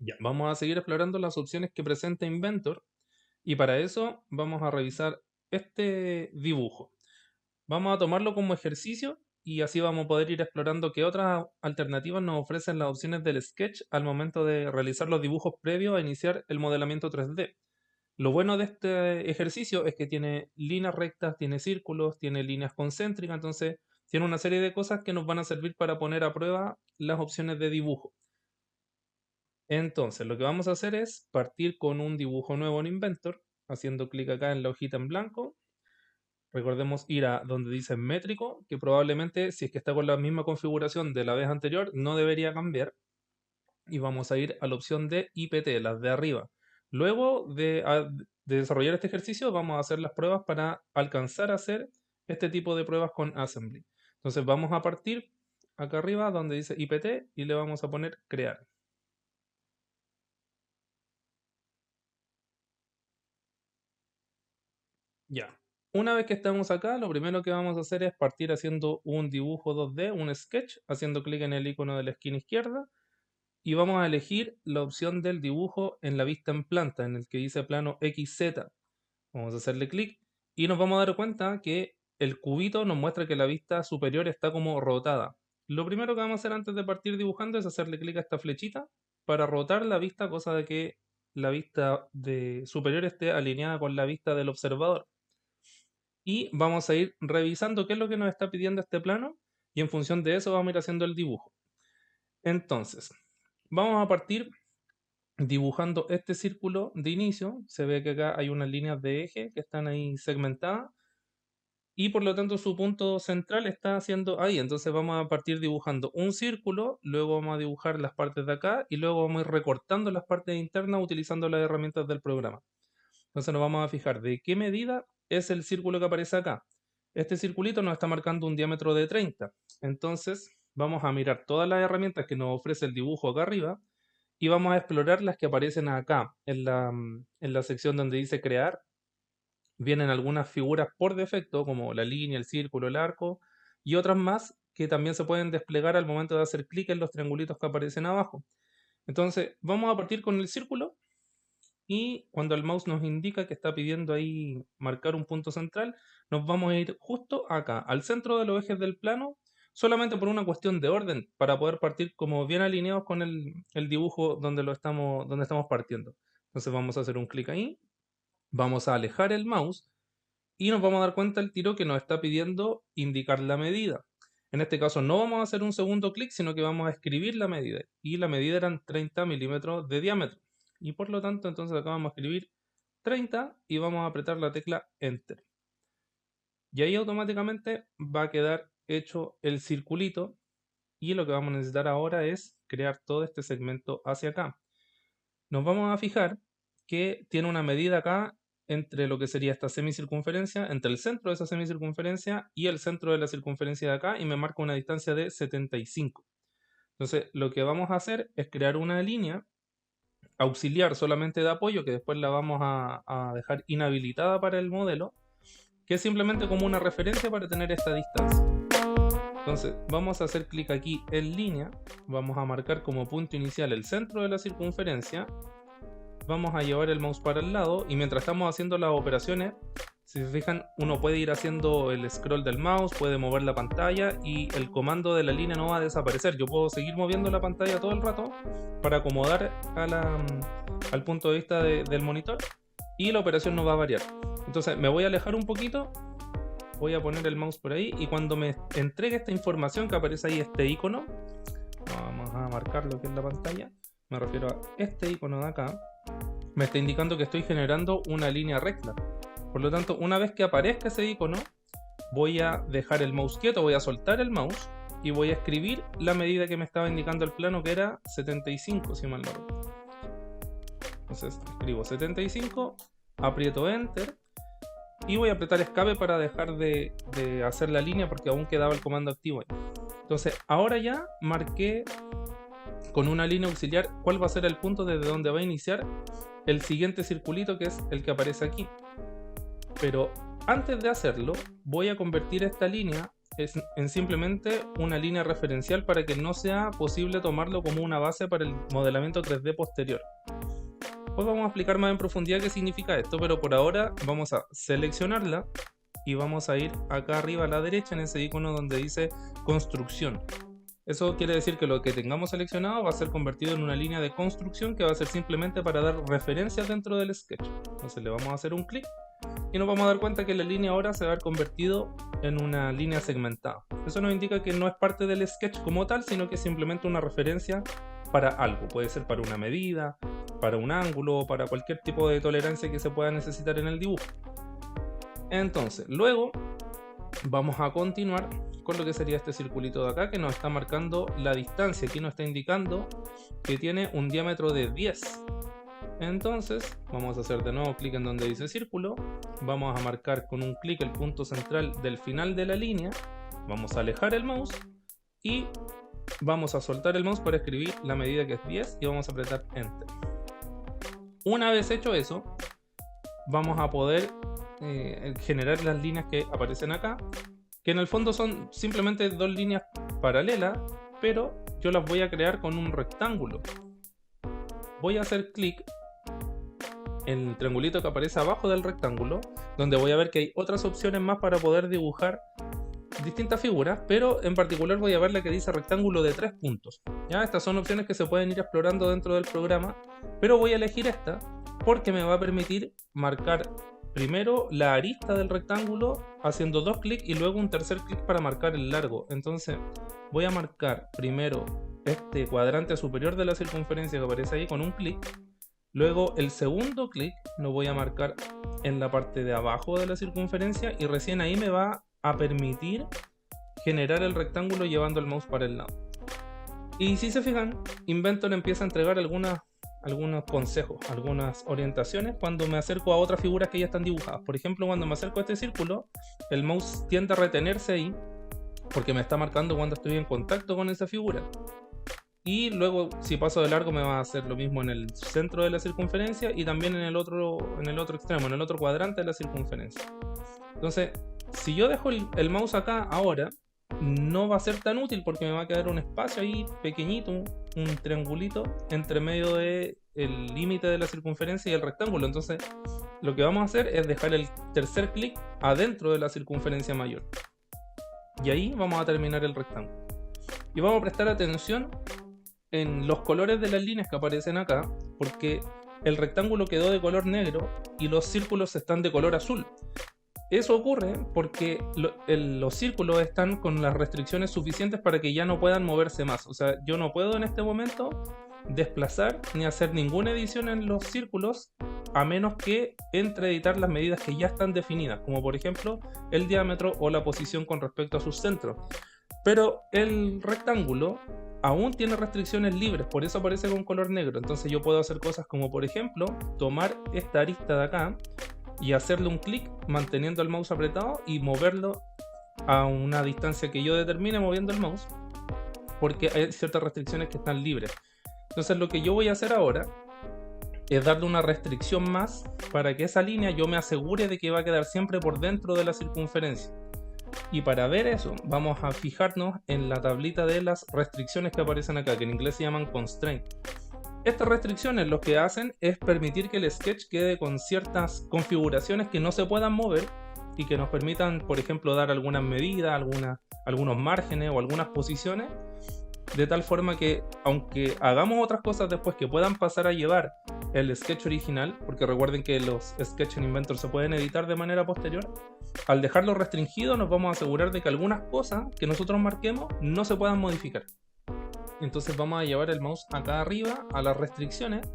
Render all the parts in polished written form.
Ya, vamos a seguir explorando las opciones que presenta Inventor y para eso vamos a revisar este dibujo. Vamos a tomarlo como ejercicio y así vamos a poder ir explorando qué otras alternativas nos ofrecen las opciones del sketch al momento de realizar los dibujos previos a iniciar el modelamiento 3D. Lo bueno de este ejercicio es que tiene líneas rectas, tiene círculos, tiene líneas concéntricas, entonces tiene una serie de cosas que nos van a servir para poner a prueba las opciones de dibujo. Entonces, lo que vamos a hacer es partir con un dibujo nuevo en Inventor, haciendo clic acá en la hojita en blanco. Recordemos ir a donde dice métrico, que probablemente si es que está con la misma configuración de la vez anterior, no debería cambiar. Y vamos a ir a la opción de IPT, las de arriba. Luego de desarrollar este ejercicio, vamos a hacer las pruebas para alcanzar a hacer este tipo de pruebas con Assembly. Entonces vamos a partir acá arriba donde dice IPT y le vamos a poner crear. Ya. Una vez que estamos acá, lo primero que vamos a hacer es partir haciendo un dibujo 2D, un sketch, haciendo clic en el icono de la esquina izquierda y vamos a elegir la opción del dibujo en la vista en planta, en el que dice plano XZ. Vamos a hacerle clic y nos vamos a dar cuenta que el cubito nos muestra que la vista superior está como rotada. Lo primero que vamos a hacer antes de partir dibujando es hacerle clic a esta flechita para rotar la vista, cosa de que la vista superior esté alineada con la vista del observador. Y vamos a ir revisando qué es lo que nos está pidiendo este plano y en función de eso vamos a ir haciendo el dibujo. Entonces, vamos a partir dibujando este círculo de inicio. Se ve que acá hay unas líneas de eje que están ahí segmentadas y por lo tanto su punto central está haciendo ahí. Entonces vamos a partir dibujando un círculo, luego vamos a dibujar las partes de acá y luego vamos a ir recortando las partes internas utilizando las herramientas del programa. Entonces nos vamos a fijar de qué medida es el círculo que aparece acá. Este circulito nos está marcando un diámetro de 30. Entonces vamos a mirar todas las herramientas que nos ofrece el dibujo acá arriba y vamos a explorar las que aparecen acá en la sección donde dice crear. Vienen algunas figuras por defecto como la línea, el círculo, el arco y otras más que también se pueden desplegar al momento de hacer clic en los triangulitos que aparecen abajo. Entonces vamos a partir con el círculo y cuando el mouse nos indica que está pidiendo ahí marcar un punto central, nos vamos a ir justo acá, al centro de los ejes del plano, solamente por una cuestión de orden, para poder partir como bien alineados con el dibujo donde estamos partiendo. Entonces vamos a hacer un clic ahí, vamos a alejar el mouse y nos vamos a dar cuenta el tiro que nos está pidiendo indicar la medida. En este caso no vamos a hacer un segundo clic, sino que vamos a escribir la medida. Y la medida eran 30 milímetros de diámetro. Y por lo tanto, entonces acá vamos a escribir 30 y vamos a apretar la tecla Enter. Y ahí automáticamente va a quedar hecho el circulito. Y lo que vamos a necesitar ahora es crear todo este segmento hacia acá. Nos vamos a fijar que tiene una medida acá entre lo que sería esta semicircunferencia, entre el centro de esa semicircunferencia y el centro de la circunferencia de acá y me marca una distancia de 75. Entonces lo que vamos a hacer es crear una línea auxiliar solamente de apoyo que después la vamos a dejar inhabilitada para el modelo, que es simplemente como una referencia para tener esta distancia. Entonces vamos a hacer clic aquí en línea, vamos a marcar como punto inicial el centro de la circunferencia, vamos a llevar el mouse para el lado y mientras estamos haciendo las operaciones, si se fijan, uno puede ir haciendo el scroll del mouse, puede mover la pantalla y el comando de la línea no va a desaparecer. Yo puedo seguir moviendo la pantalla todo el rato para acomodar al punto de vista del monitor y la operación no va a variar. Entonces me voy a alejar un poquito, voy a poner el mouse por ahí y cuando me entregue esta información que aparece ahí, este icono, vamos a marcar lo que es la pantalla, me refiero a este icono de acá, me está indicando que estoy generando una línea recta. Por lo tanto, una vez que aparezca ese icono, voy a dejar el mouse quieto, voy a soltar el mouse y voy a escribir la medida que me estaba indicando el plano, que era 75, si mal no recuerdo. Entonces escribo 75, aprieto Enter y voy a apretar Escape para dejar de hacer la línea porque aún quedaba el comando activo ahí. Entonces ahora ya marqué con una línea auxiliar cuál va a ser el punto desde donde va a iniciar el siguiente circulito, que es el que aparece aquí. Pero antes de hacerlo, voy a convertir esta línea es en simplemente una línea referencial para que no sea posible tomarlo como una base para el modelamiento 3D posterior. Pues vamos a explicar más en profundidad qué significa esto, pero por ahora vamos a seleccionarla y vamos a ir acá arriba a la derecha en ese icono donde dice construcción. Eso quiere decir que lo que tengamos seleccionado va a ser convertido en una línea de construcción que va a ser simplemente para dar referencias dentro del sketch. Entonces le vamos a hacer un clic y nos vamos a dar cuenta que la línea ahora se va a haber convertido en una línea segmentada. Eso nos indica que no es parte del sketch como tal, sino que es simplemente una referencia para algo. Puede ser para una medida, para un ángulo o para cualquier tipo de tolerancia que se pueda necesitar en el dibujo. Entonces, luego vamos a continuar con lo que sería este circulito de acá que nos está marcando la distancia. Aquí nos está indicando que tiene un diámetro de 10. Entonces vamos a hacer de nuevo clic en donde dice círculo, vamos a marcar con un clic el punto central del final de la línea, vamos a alejar el mouse y vamos a soltar el mouse para escribir la medida que es 10 y vamos a apretar enter. Una vez hecho eso, vamos a poder generar las líneas que aparecen acá, que en el fondo son simplemente dos líneas paralelas, pero yo las voy a crear con un rectángulo. Voy a hacer clic en el triangulito que aparece abajo del rectángulo, donde voy a ver que hay otras opciones más para poder dibujar distintas figuras, pero en particular voy a ver la que dice rectángulo de 3 puntos. ¿Ya? Estas son opciones que se pueden ir explorando dentro del programa, pero voy a elegir esta porque me va a permitir marcar primero la arista del rectángulo haciendo dos clics y luego un tercer clic para marcar el largo. Entonces voy a marcar primero este cuadrante superior de la circunferencia que aparece ahí con un clic. Luego el segundo clic lo voy a marcar en la parte de abajo de la circunferencia y recién ahí me va a permitir generar el rectángulo llevando el mouse para el lado. Y si se fijan, Inventor empieza a entregar algunos consejos, algunas orientaciones cuando me acerco a otras figuras que ya están dibujadas. Por ejemplo, cuando me acerco a este círculo, el mouse tiende a retenerse ahí porque me está marcando cuando estoy en contacto con esa figura. Y luego, si paso de largo, me va a hacer lo mismo en el centro de la circunferencia y también en el otro extremo, en el otro cuadrante de la circunferencia. Entonces, si yo dejo el mouse acá ahora, no va a ser tan útil porque me va a quedar un espacio ahí pequeñito, un triangulito entre medio del límite de la circunferencia y el rectángulo. Entonces lo que vamos a hacer es dejar el tercer clic adentro de la circunferencia mayor y ahí vamos a terminar el rectángulo. Y vamos a prestar atención en los colores de las líneas que aparecen acá, porque el rectángulo quedó de color negro y los círculos están de color azul. Eso ocurre porque los círculos están con las restricciones suficientes para que ya no puedan moverse más. O sea, yo no puedo en este momento desplazar ni hacer ninguna edición en los círculos a menos que entre a editar las medidas que ya están definidas, como por ejemplo el diámetro o la posición con respecto a sus centros. Pero el rectángulo aún tiene restricciones libres, por eso aparece con color negro. Entonces yo puedo hacer cosas como por ejemplo tomar esta arista de acá y hacerle un clic manteniendo el mouse apretado y moverlo a una distancia que yo determine moviendo el mouse, porque hay ciertas restricciones que están libres. Entonces lo que yo voy a hacer ahora es darle una restricción más para que esa línea yo me asegure de que va a quedar siempre por dentro de la circunferencia. Y para ver eso vamos a fijarnos en la tablita de las restricciones que aparecen acá, que en inglés se llaman constraint. Estas restricciones lo que hacen es permitir que el sketch quede con ciertas configuraciones que no se puedan mover y que nos permitan, por ejemplo, dar algunas medidas, algunos márgenes o algunas posiciones, de tal forma que aunque hagamos otras cosas después que puedan pasar a llevar el sketch original, porque recuerden que los sketches en Inventor se pueden editar de manera posterior, al dejarlo restringido nos vamos a asegurar de que algunas cosas que nosotros marquemos no se puedan modificar. Entonces vamos a llevar el mouse acá arriba a las restricciones.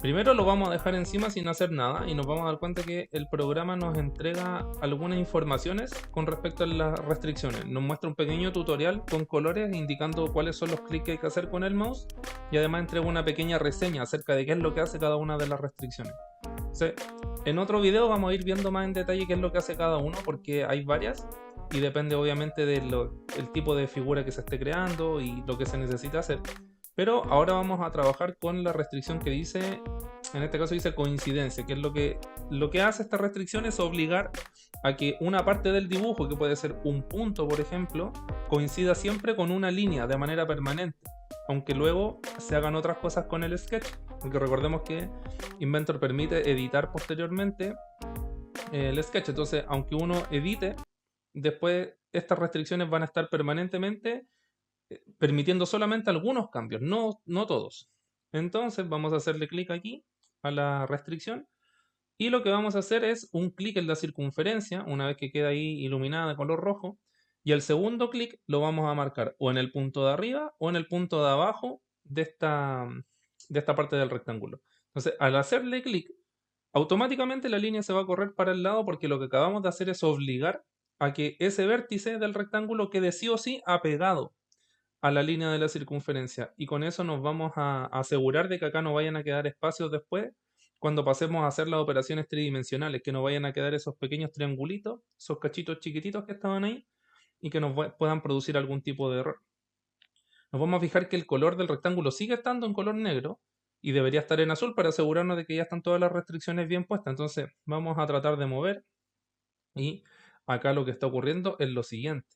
Primero lo vamos a dejar encima sin hacer nada y nos vamos a dar cuenta que el programa nos entrega algunas informaciones con respecto a las restricciones. Nos muestra un pequeño tutorial con colores indicando cuáles son los clics que hay que hacer con el mouse y además entrega una pequeña reseña acerca de qué es lo que hace cada una de las restricciones. Entonces, en otro video vamos a ir viendo más en detalle qué es lo que hace cada uno porque hay varias y depende obviamente del tipo de figura que se esté creando y lo que se necesita hacer. Pero ahora vamos a trabajar con la restricción que dice, en este caso dice coincidencia, que es lo que hace esta restricción es obligar a que una parte del dibujo, que puede ser un punto por ejemplo, coincida siempre con una línea de manera permanente, aunque luego se hagan otras cosas con el sketch, porque recordemos que Inventor permite editar posteriormente el sketch. Entonces, aunque uno edite, después estas restricciones van a estar permanentemente permitiendo solamente algunos cambios, no todos. Entonces vamos a hacerle clic aquí a la restricción y lo que vamos a hacer es un clic en la circunferencia, una vez que queda ahí iluminada de color rojo, y el segundo clic lo vamos a marcar o en el punto de arriba o en el punto de abajo de esta parte del rectángulo. Entonces, al hacerle clic, automáticamente la línea se va a correr para el lado porque lo que acabamos de hacer es obligar a que ese vértice del rectángulo quede sí o sí apegado a la línea de la circunferencia, y con eso nos vamos a asegurar de que acá no vayan a quedar espacios después cuando pasemos a hacer las operaciones tridimensionales, que no vayan a quedar esos pequeños triangulitos, esos cachitos chiquititos que estaban ahí y que nos puedan producir algún tipo de error. Nos vamos a fijar que el color del rectángulo sigue estando en color negro y debería estar en azul para asegurarnos de que ya están todas las restricciones bien puestas. Entonces vamos a tratar de mover, y acá lo que está ocurriendo es lo siguiente.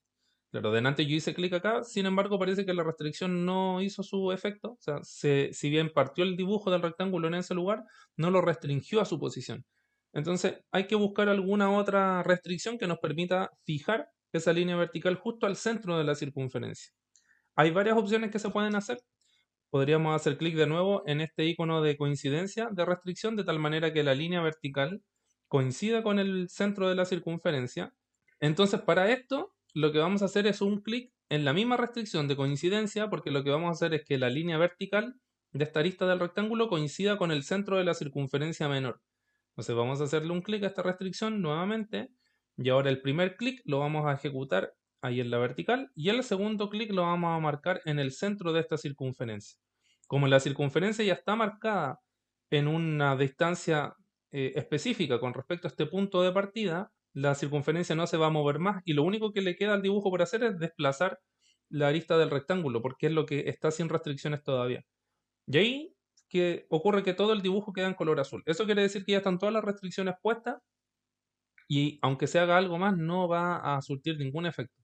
Claro, delante yo hice clic acá, sin embargo parece que la restricción no hizo su efecto. O sea, si bien partió el dibujo del rectángulo en ese lugar, no lo restringió a su posición. Entonces hay que buscar alguna otra restricción que nos permita fijar esa línea vertical justo al centro de la circunferencia. Hay varias opciones que se pueden hacer. Podríamos hacer clic de nuevo en este icono de coincidencia de restricción de tal manera que la línea vertical coincida con el centro de la circunferencia. Entonces, para esto, lo que vamos a hacer es un clic en la misma restricción de coincidencia, porque lo que vamos a hacer es que la línea vertical de esta arista del rectángulo coincida con el centro de la circunferencia menor. Entonces, vamos a hacerle un clic a esta restricción nuevamente, y ahora el primer clic lo vamos a ejecutar ahí en la vertical, y el segundo clic lo vamos a marcar en el centro de esta circunferencia. Como la circunferencia ya está marcada en una distancia específica con respecto a este punto de partida, la circunferencia no se va a mover más y lo único que le queda al dibujo por hacer es desplazar la arista del rectángulo, porque es lo que está sin restricciones todavía. Y ahí que ocurre que todo el dibujo queda en color azul. Eso quiere decir que ya están todas las restricciones puestas y aunque se haga algo más no va a surtir ningún efecto.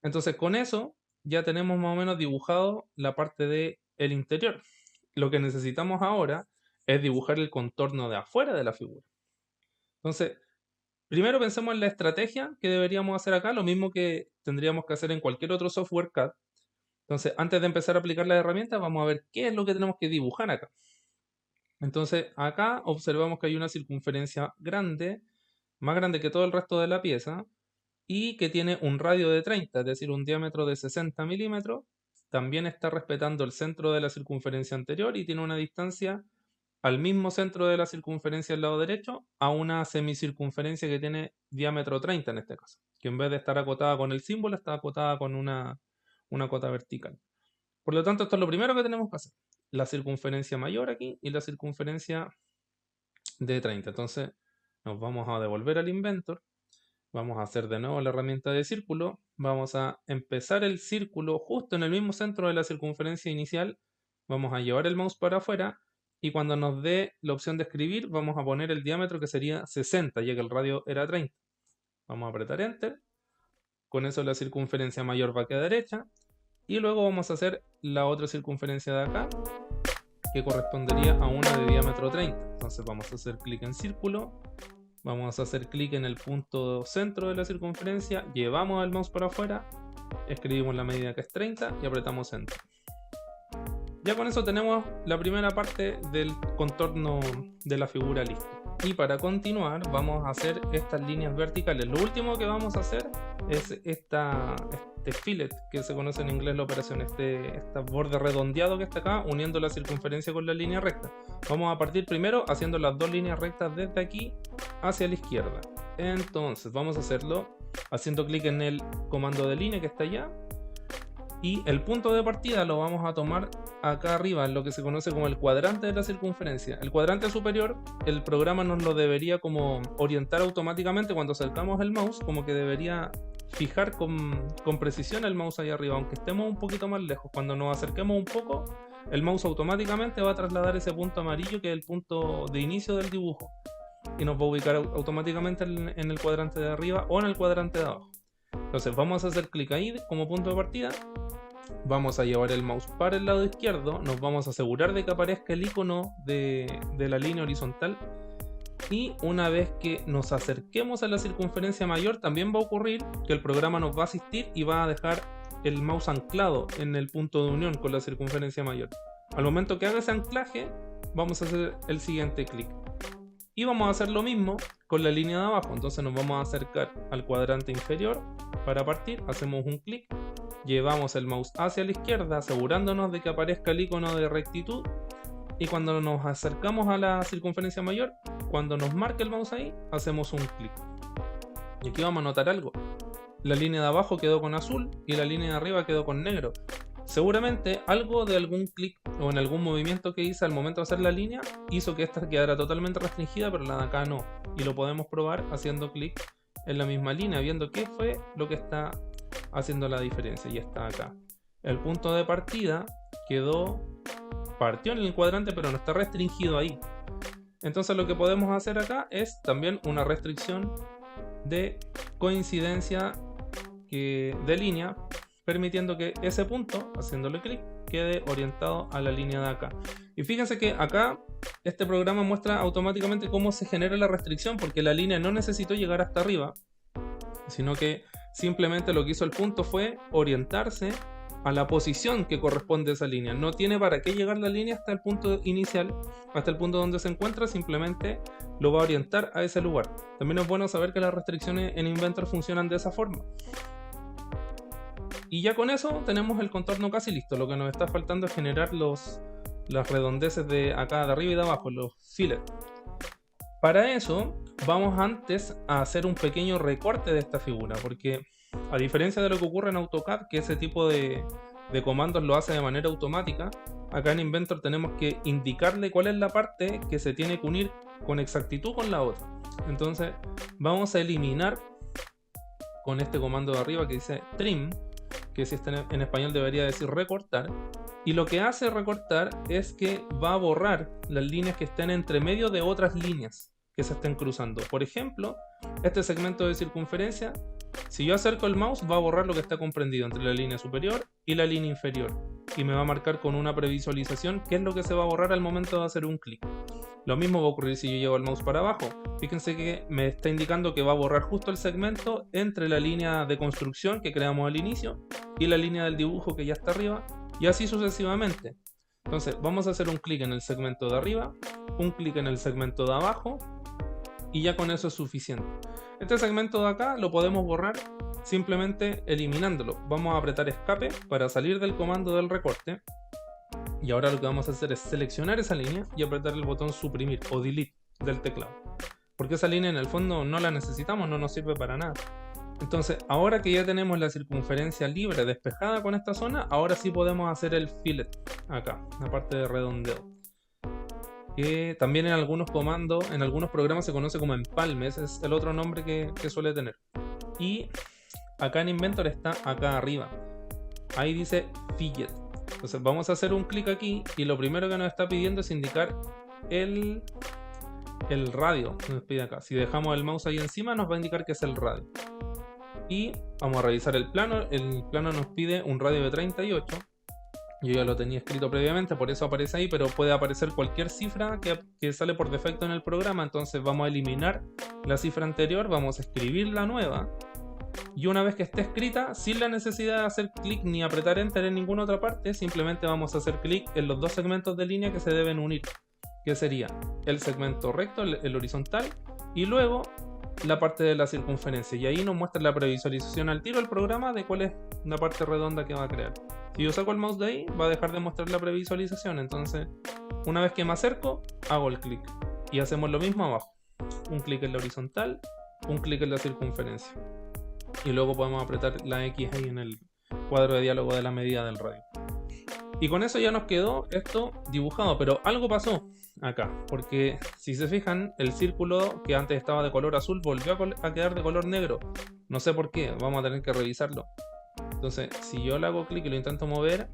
Entonces con eso ya tenemos más o menos dibujado la parte del interior. Lo que necesitamos ahora es dibujar el contorno de afuera de la figura. Entonces, primero pensemos en la estrategia que deberíamos hacer acá, lo mismo que tendríamos que hacer en cualquier otro software CAD. Entonces, antes de empezar a aplicar las herramientas, vamos a ver qué es lo que tenemos que dibujar acá. Entonces, acá observamos que hay una circunferencia grande, más grande que todo el resto de la pieza, y que tiene un radio de 30, es decir, un diámetro de 60 milímetros. También está respetando el centro de la circunferencia anterior y tiene una distancia al mismo centro de la circunferencia del lado derecho a una semicircunferencia que tiene diámetro 30 en este caso, que en vez de estar acotada con el símbolo está acotada con una cota vertical. Por lo tanto, esto es lo primero que tenemos que hacer. La circunferencia mayor aquí y la circunferencia de 30. Entonces nos vamos a devolver al Inventor. Vamos a hacer de nuevo la herramienta de círculo. Vamos a empezar el círculo justo en el mismo centro de la circunferencia inicial. Vamos a llevar el mouse para afuera y cuando nos dé la opción de escribir vamos a poner el diámetro que sería 60, ya que el radio era 30. Vamos a apretar Enter. Con eso la circunferencia mayor va a quedar derecha. Y luego vamos a hacer la otra circunferencia de acá, que correspondería a una de diámetro 30. Entonces vamos a hacer clic en círculo. Vamos a hacer clic en el punto centro de la circunferencia, llevamos el mouse para afuera, escribimos la medida que es 30 y apretamos Enter. Ya con eso tenemos la primera parte del contorno de la figura lista. Y para continuar vamos a hacer estas líneas verticales. Lo último que vamos a hacer es este fillet, que se conoce en inglés la operación, este borde redondeado que está acá, uniendo la circunferencia con la línea recta. Vamos a partir primero haciendo las dos líneas rectas desde aquí hacia la izquierda. Entonces vamos a hacerlo haciendo clic en el comando de línea que está allá. Y el punto de partida lo vamos a tomar acá arriba, en lo que se conoce como el cuadrante de la circunferencia. El cuadrante superior, el programa nos lo debería como orientar automáticamente cuando acercamos el mouse, como que debería fijar con precisión el mouse ahí arriba, aunque estemos un poquito más lejos. Cuando nos acerquemos un poco, el mouse automáticamente va a trasladar ese punto amarillo que es el punto de inicio del dibujo. y nos va a ubicar automáticamente en el cuadrante de arriba o en el cuadrante de abajo. Entonces vamos a hacer clic ahí como punto de partida, vamos a llevar el mouse para el lado izquierdo, nos vamos a asegurar de que aparezca el icono de la línea horizontal, y una vez que nos acerquemos a la circunferencia mayor también va a ocurrir que el programa nos va a asistir y va a dejar el mouse anclado en el punto de unión con la circunferencia mayor. Al momento que haga ese anclaje vamos a hacer el siguiente clic y vamos a hacer lo mismo con la línea de abajo. Entonces nos vamos a acercar al cuadrante inferior para partir, hacemos un clic, llevamos el mouse hacia la izquierda asegurándonos de que aparezca el icono de rectitud, y cuando nos acercamos a la circunferencia mayor, cuando nos marque el mouse ahí, hacemos un clic. Y aquí vamos a notar algo: la línea de abajo quedó con azul y la línea de arriba quedó con negro. Seguramente algo de algún clic o en algún movimiento que hice al momento de hacer la línea hizo que esta quedara totalmente restringida, pero la de acá no. Y lo podemos probar haciendo clic en la misma línea, viendo qué fue lo que está haciendo la diferencia. Y está acá. El punto de partida partió en el cuadrante, pero no está restringido ahí. Entonces lo que podemos hacer acá es también una restricción de coincidencia de línea, permitiendo que ese punto, haciéndole clic, quede orientado a la línea de acá. Y fíjense que acá este programa muestra automáticamente cómo se genera la restricción, porque la línea no necesitó llegar hasta arriba, sino que simplemente lo que hizo el punto fue orientarse a la posición que corresponde a esa línea. No tiene para qué llegar la línea hasta el punto inicial, hasta el punto donde se encuentra, simplemente lo va a orientar a ese lugar. También es bueno saber que las restricciones en Inventor funcionan de esa forma. Y ya con eso tenemos el contorno casi listo. Lo que nos está faltando es generar las redondeces de acá de arriba y de abajo, los fillets. Para eso vamos antes a hacer un pequeño recorte de esta figura, porque a diferencia de lo que ocurre en AutoCAD, que ese tipo de comandos lo hace de manera automática, acá en Inventor tenemos que indicarle cuál es la parte que se tiene que unir con exactitud con la otra. Entonces vamos a eliminar con este comando de arriba que dice trim, que si está en español debería decir recortar, y lo que hace recortar es que va a borrar las líneas que estén entre medio de otras líneas que se estén cruzando. Por ejemplo, este segmento de circunferencia, si yo acerco el mouse va a borrar lo que está comprendido entre la línea superior y la línea inferior, y me va a marcar con una previsualización qué es lo que se va a borrar al momento de hacer un clic. Lo mismo va a ocurrir si yo llevo el mouse para abajo. Fíjense que me está indicando que va a borrar justo el segmento entre la línea de construcción que creamos al inicio y la línea del dibujo que ya está arriba, y así sucesivamente. Entonces vamos a hacer un clic en el segmento de arriba, un clic en el segmento de abajo, y ya con eso es suficiente. Este segmento de acá lo podemos borrar simplemente eliminándolo. Vamos a apretar escape para salir del comando del recorte, y ahora lo que vamos a hacer es seleccionar esa línea y apretar el botón suprimir o delete del teclado, porque esa línea en el fondo no la necesitamos, no nos sirve para nada. Entonces ahora que ya tenemos la circunferencia libre despejada con esta zona, ahora sí podemos hacer el fillet acá, la parte de redondeo, que también en algunos comandos, en algunos programas se conoce como empalme, ese es el otro nombre que suele tener. Y acá en Inventor está acá arriba, ahí dice fillet. Entonces vamos a hacer un clic aquí y lo primero que nos está pidiendo es indicar el radio. Nos pide acá. Si dejamos el mouse ahí encima nos va a indicar que es el radio. Y vamos a revisar el plano. El plano nos pide un radio de 38. Yo ya lo tenía escrito previamente, por eso aparece ahí, pero puede aparecer cualquier cifra que sale por defecto en el programa. Entonces vamos a eliminar la cifra anterior, vamos a escribir la nueva. Y una vez que esté escrita, sin la necesidad de hacer clic ni apretar enter en ninguna otra parte, simplemente vamos a hacer clic en los dos segmentos de línea que se deben unir, que sería el segmento recto, el horizontal, y luego la parte de la circunferencia. Y ahí nos muestra la previsualización al tiro el programa de cuál es la parte redonda que va a crear. Si yo saco el mouse de ahí, va a dejar de mostrar la previsualización. Entonces, una vez que me acerco, hago el clic. Y hacemos lo mismo abajo. Un clic en la horizontal, un clic en la circunferencia. Y luego podemos apretar la X ahí en el cuadro de diálogo de la medida del radio. Y con eso ya nos quedó esto dibujado, pero algo pasó acá, porque si se fijan, el círculo que antes estaba de color azul volvió a quedar de color negro. No sé por qué, vamos a tener que revisarlo. Entonces, si yo le hago clic y lo intento mover,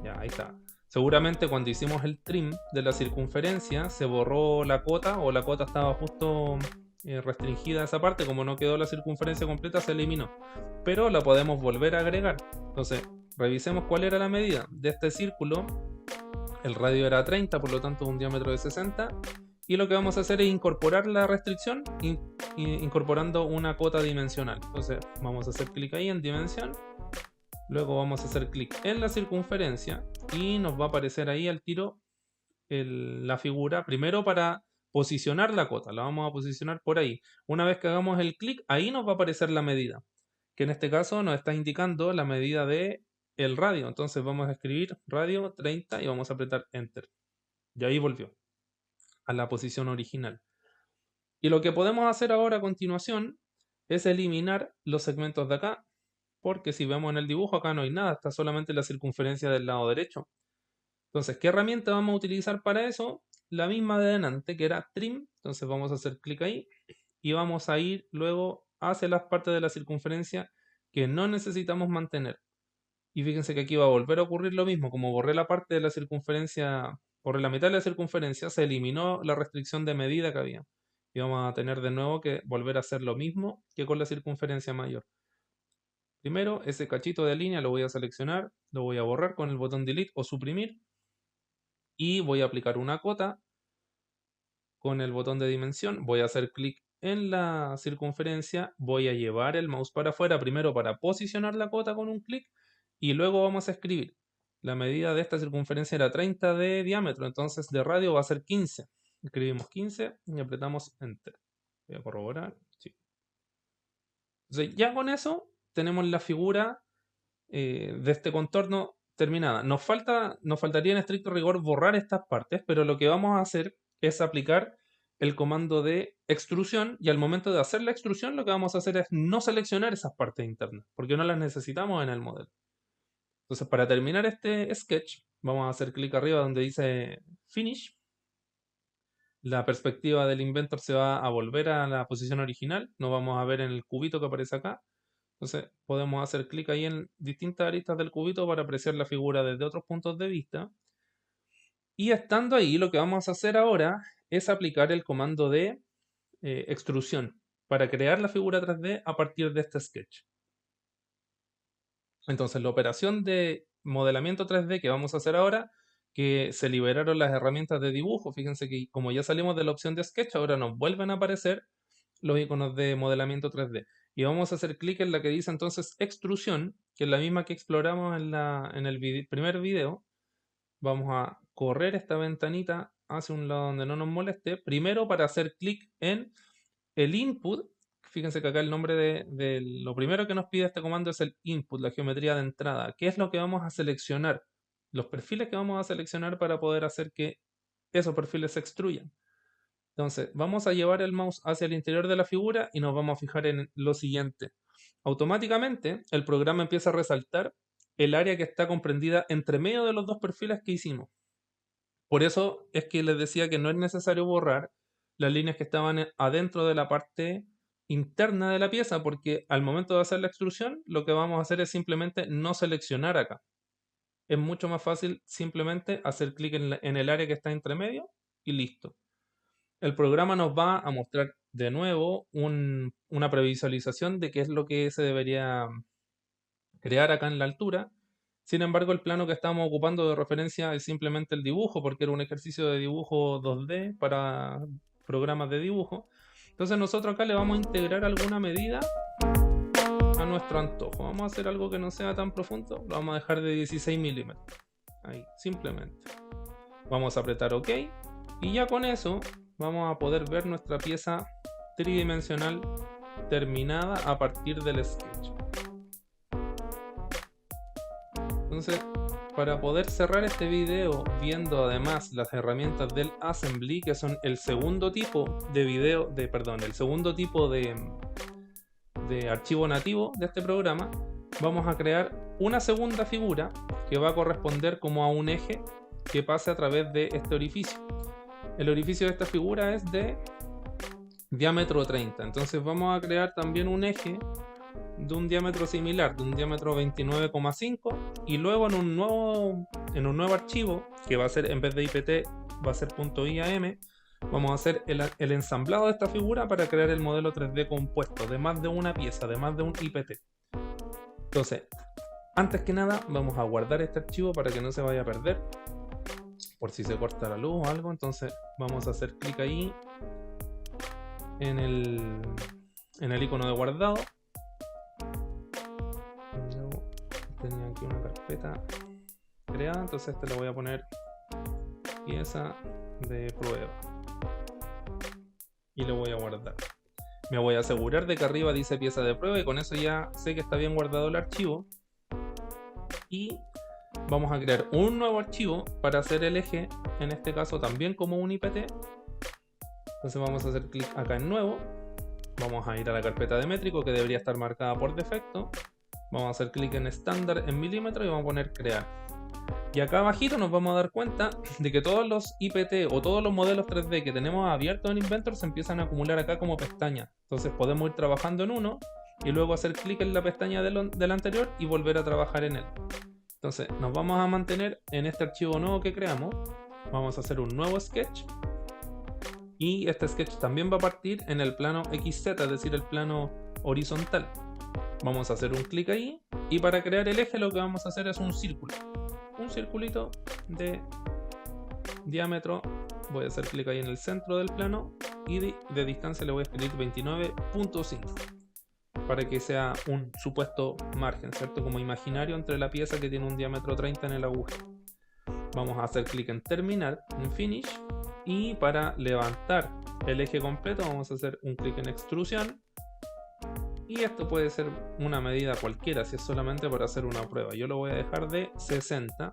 ya ahí está. Seguramente cuando hicimos el trim de la circunferencia se borró la cota o la cota estaba justo restringida a esa parte, como no quedó la circunferencia completa se eliminó, pero la podemos volver a agregar. Entonces revisemos cuál era la medida de este círculo. El radio era 30, por lo tanto un diámetro de 60, y lo que vamos a hacer es incorporar la restricción incorporando una cota dimensional. Entonces vamos a hacer clic ahí en dimensión. Luego vamos a hacer clic en la circunferencia y nos va a aparecer ahí al tiro la figura. Primero para posicionar la cota, la vamos a posicionar por ahí. Una vez que hagamos el clic, ahí nos va a aparecer la medida, que en este caso nos está indicando la medida de el radio. Entonces vamos a escribir radio 30 y vamos a apretar Enter. Y ahí volvió a la posición original. Y lo que podemos hacer ahora a continuación es eliminar los segmentos de acá, porque si vemos en el dibujo acá no hay nada, está solamente la circunferencia del lado derecho. Entonces, ¿qué herramienta vamos a utilizar para eso? La misma de delante, que era Trim. Entonces vamos a hacer clic ahí y vamos a ir luego hacia las partes de la circunferencia que no necesitamos mantener. Y fíjense que aquí va a volver a ocurrir lo mismo, como borré la parte de la circunferencia, borré la mitad de la circunferencia, se eliminó la restricción de medida que había. Y vamos a tener de nuevo que volver a hacer lo mismo que con la circunferencia mayor. Primero, ese cachito de línea lo voy a seleccionar, lo voy a borrar con el botón Delete o suprimir y voy a aplicar una cota con el botón de dimensión. Voy a hacer clic en la circunferencia, voy a llevar el mouse para afuera primero para posicionar la cota con un clic y luego vamos a escribir. La medida de esta circunferencia era 30 de diámetro, entonces de radio va a ser 15. Escribimos 15 y apretamos Enter. Voy a corroborar. Sí. Entonces ya con eso tenemos la figura de este contorno terminada. Nos faltaría en estricto rigor borrar estas partes, pero lo que vamos a hacer es aplicar el comando de extrusión y al momento de hacer la extrusión lo que vamos a hacer es no seleccionar esas partes internas, porque no las necesitamos en el modelo. Entonces para terminar este sketch vamos a hacer clic arriba donde dice Finish. La perspectiva del Inventor se va a volver a la posición original, nos vamos a ver en el cubito que aparece acá. Entonces podemos hacer clic ahí en distintas aristas del cubito para apreciar la figura desde otros puntos de vista. Y estando ahí, lo que vamos a hacer ahora es aplicar el comando de extrusión para crear la figura 3D a partir de este sketch. Entonces la operación de modelamiento 3D que vamos a hacer ahora, que se liberaron las herramientas de dibujo, fíjense que como ya salimos de la opción de sketch, ahora nos vuelven a aparecer los iconos de modelamiento 3D. Y vamos a hacer clic en la que dice entonces extrusión, que es la misma que exploramos en el primer video. Vamos a correr esta ventanita hacia un lado donde no nos moleste. Primero para hacer clic en el input. Fíjense que acá el nombre de lo primero que nos pide este comando es el input, la geometría de entrada. ¿Qué es lo que vamos a seleccionar? Los perfiles que vamos a seleccionar para poder hacer que esos perfiles se extruyan. Entonces, vamos a llevar el mouse hacia el interior de la figura y nos vamos a fijar en lo siguiente. Automáticamente, el programa empieza a resaltar el área que está comprendida entre medio de los dos perfiles que hicimos. Por eso es que les decía que no es necesario borrar las líneas que estaban adentro de la parte interna de la pieza, porque al momento de hacer la extrusión, lo que vamos a hacer es simplemente no seleccionar acá. Es mucho más fácil simplemente hacer clic en el área que está entre medio y listo. El programa nos va a mostrar de nuevo una previsualización de qué es lo que se debería crear acá en la altura. Sin embargo, el plano que estamos ocupando de referencia es simplemente el dibujo, porque era un ejercicio de dibujo 2D para programas de dibujo. Entonces nosotros acá le vamos a integrar alguna medida a nuestro antojo. Vamos a hacer algo que no sea tan profundo, lo vamos a dejar de 16 milímetros. Ahí, simplemente. Vamos a apretar OK y ya con eso vamos a poder ver nuestra pieza tridimensional terminada a partir del sketch. Entonces, para poder cerrar este video viendo además las herramientas del Assembly, que son el segundo tipo de el segundo tipo de archivo nativo de este programa, vamos a crear una segunda figura que va a corresponder como a un eje que pase a través de este orificio. El orificio de esta figura es de diámetro 30. Entonces vamos a crear también un eje de un diámetro similar, de un diámetro 29,5, y luego en un nuevo archivo, que va a ser, en vez de IPT, va a ser .iam, vamos a hacer el ensamblado de esta figura para crear el modelo 3D compuesto de más de una pieza, de más de un IPT. Entonces, antes que nada, vamos a guardar este archivo para que no se vaya a perder, por si se corta la luz o algo. Entonces vamos a hacer clic ahí en el icono de guardado. Yo tenía aquí una carpeta creada, entonces le voy a poner pieza de prueba y lo voy a guardar. Me voy a asegurar de que arriba dice pieza de prueba, y con eso ya sé que está bien guardado el archivo. Y vamos a crear un nuevo archivo para hacer el eje, en este caso también como un IPT. Entonces vamos a hacer clic acá en nuevo, vamos a ir a la carpeta de métrico, que debería estar marcada por defecto. Vamos a hacer clic en estándar en milímetros y vamos a poner crear. Y acá abajito nos vamos a dar cuenta de que todos los IPT o todos los modelos 3D que tenemos abiertos en Inventor se empiezan a acumular acá como pestañas. Entonces podemos ir trabajando en uno y luego hacer clic en la pestaña del anterior y volver a trabajar en él. Entonces nos vamos a mantener en este archivo nuevo que creamos. Vamos a hacer un nuevo sketch, y este sketch también va a partir en el plano XZ, es decir, el plano horizontal. Vamos a hacer un clic ahí, y para crear el eje lo que vamos a hacer es un círculo, un circulito de diámetro. Voy a hacer clic ahí en el centro del plano, y de distancia le voy a escribir 29.5 para que sea un supuesto margen, ¿cierto? Como imaginario entre la pieza que tiene un diámetro 30 en el agujero. Vamos a hacer clic en terminar, en finish, y para levantar el eje completo vamos a hacer un clic en extrusión. Y esto puede ser una medida cualquiera, si es solamente para hacer una prueba. Yo lo voy a dejar de 60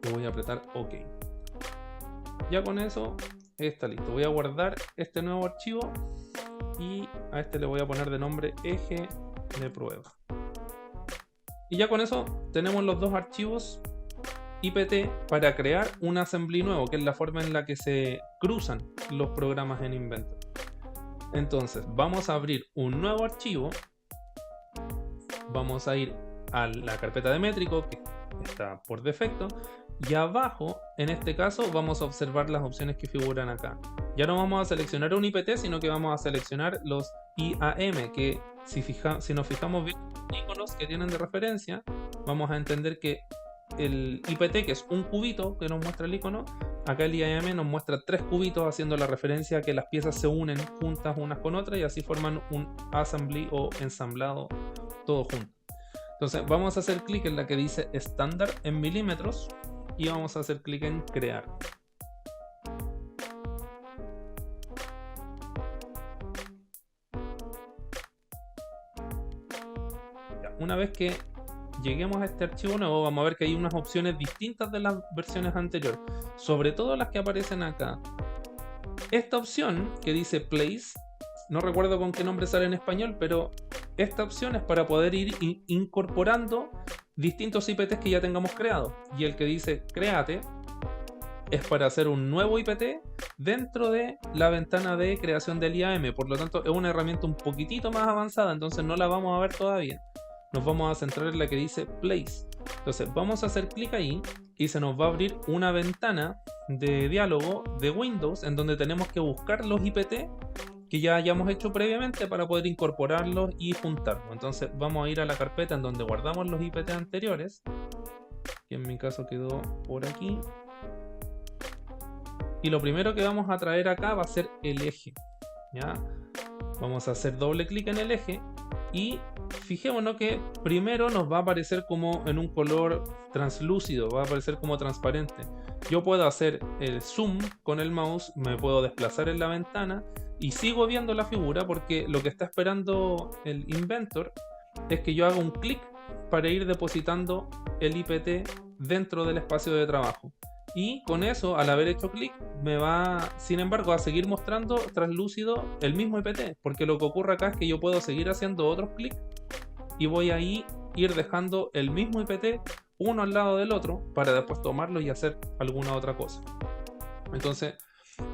y voy a apretar OK. Ya con eso está listo. Voy a guardar este nuevo archivo y a este le voy a poner de nombre eje de prueba. Y ya con eso tenemos los dos archivos IPT para crear un assembly nuevo, que es la forma en la que se cruzan los programas en Inventor. Entonces vamos a abrir un nuevo archivo, vamos a ir a la carpeta de métrico que está por defecto, y abajo en este caso vamos a observar las opciones que figuran acá. Ya no vamos a seleccionar un IPT, sino que vamos a seleccionar los IAM, que si nos fijamos bien en los iconos que tienen de referencia, vamos a entender que el IPT, que es un cubito que nos muestra el icono, acá el IAM nos muestra 3 cubitos, haciendo la referencia a que las piezas se unen juntas unas con otras y así forman un assembly o ensamblado todo junto. Entonces vamos a hacer clic en la que dice estándar en milímetros y vamos a hacer clic en crear. Una vez que lleguemos a este archivo nuevo, vamos a ver que hay unas opciones distintas de las versiones anteriores, sobre todo las que aparecen acá. Esta opción que dice Place, no recuerdo con qué nombre sale en español, pero esta opción es para poder ir incorporando distintos IPTs que ya tengamos creados, y el que dice Créate es para hacer un nuevo IPT dentro de la ventana de creación del IAM. Por lo tanto es una herramienta un poquitito más avanzada, entonces no la vamos a ver todavía. Nos vamos a centrar en la que dice Place. Entonces vamos a hacer clic ahí y se nos va a abrir una ventana de diálogo de Windows en donde tenemos que buscar los IPT que ya hayamos hecho previamente para poder incorporarlos y juntarlos. Entonces vamos a ir a la carpeta en donde guardamos los IPT anteriores, que en mi caso quedó por aquí. Y lo primero que vamos a traer acá va a ser el eje, ¿ya? Vamos a hacer doble clic en el eje y fijémonos que primero nos va a aparecer como en un color translúcido, va a aparecer como transparente. Yo puedo hacer el zoom con el mouse, me puedo desplazar en la ventana y sigo viendo la figura, porque lo que está esperando el Inventor es que yo haga un clic para ir depositando el IPT dentro del espacio de trabajo. Y con eso, al haber hecho clic, me va, sin embargo, a seguir mostrando translúcido el mismo IPT, porque lo que ocurre acá es que yo puedo seguir haciendo otros clics y voy a ir dejando el mismo IPT uno al lado del otro para después tomarlo y hacer alguna otra cosa. Entonces,